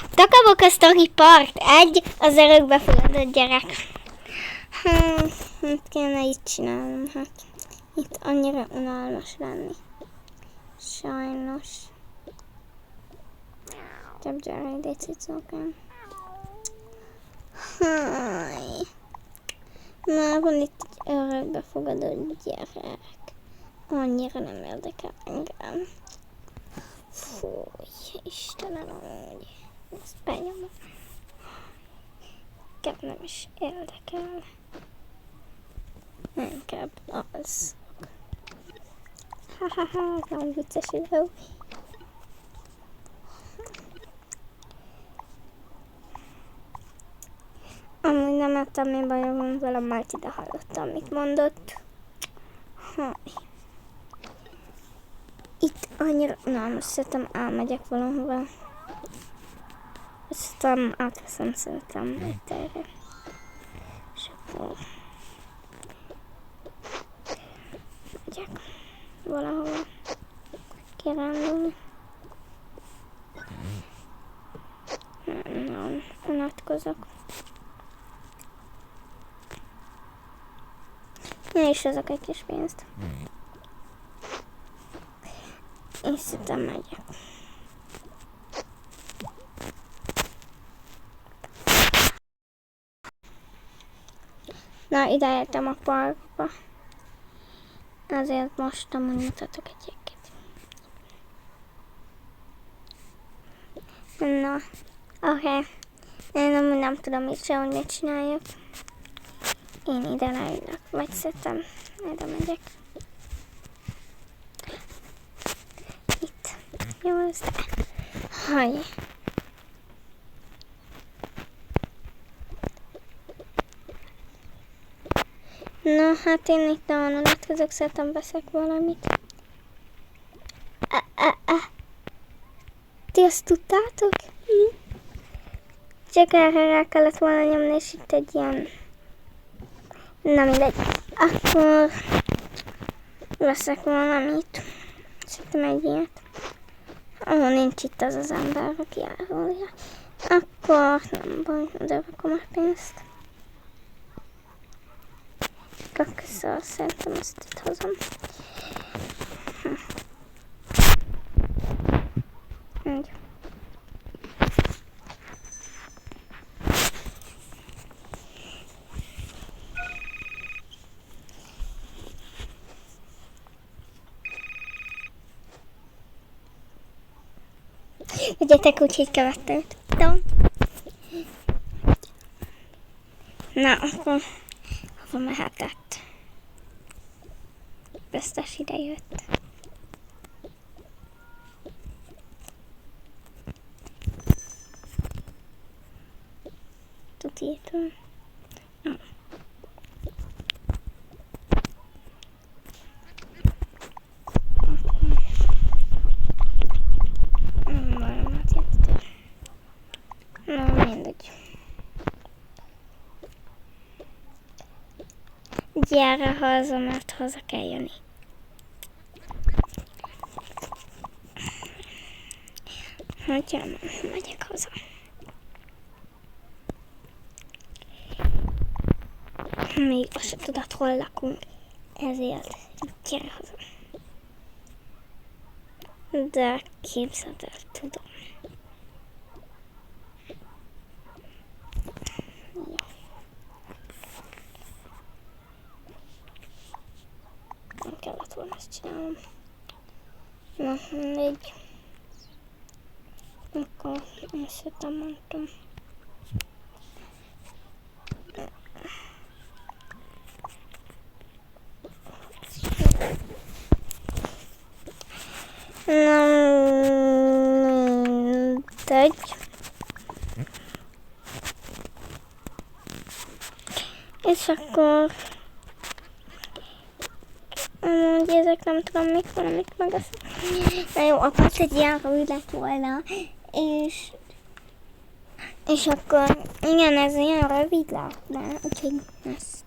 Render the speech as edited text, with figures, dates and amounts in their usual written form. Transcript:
Takabok a Story Part 1, az örökbefogadott gyerek. Mit kéne itt csinálnom? Hát itt annyira unalmas lenni. Sajnos. Több gyerek, de cicókám. Na, van itt egy örökbefogadott gyerek. Annyira nem érdekel engem. Fúj, Istenem, amúgy. Ezt benyomom. Inkább nem is érdekel. Inkább az. Hahaha, nem vicces videó. Amúgy nem láttam, mi bajom van vele, majd ide hallottam, mit mondott. Itt annyira... Na, most szerintem elmegyek valahova. Szerintem átveszem szerintem itt erre. És akkor... megyek valahova kirándulni. Nem, unatkozok. Én is hozok egy kis pénzt. És szerintem megyek. Na, ide értem a parkba. Azért most amúgy mutatok egyébként. Na, oké. Én amúgy nem tudom itt se, hogy mit csináljak. Én ide leülök, vagy szerintem ide megyek. Itt. Jó, az. Haj. Na, hát én itt nem unatkozok, szerintem veszek valamit. Ti azt tudtátok? Csak erre rá kellett volna nyomni, és itt egy ilyen... Na mindegy. Akkor... veszek valamit. Szerintem egy ilyet. Ahol nincs itt az az ember, aki elhúlja. Akkor nem baj, odarakom a pénzt. Köszönöm, szerintem ezt itt hozom. Így. Egyetek úgy, hogy követtem. Na, akkor hova mehetett? Biztos ide jött. Tuti itt van. Na, mindegy. Gyere haza, mert haza kell jönni. Hogyha megyek haza. Még azt sem tudod, hol lakunk. Ezért gyere haza. De képzeld el, tudom. Nem kellett volna ezt csinálnom. Na, mindegy. Akkor ezt mondtam. Na, mindegy. És akkor... amúgy ezek nem tudom mik van, amit megeszek. Na jó, akkor egy ilyen rövid lett volna. És akkor igen, ez ilyen rövid lett, de úgyhogy ez.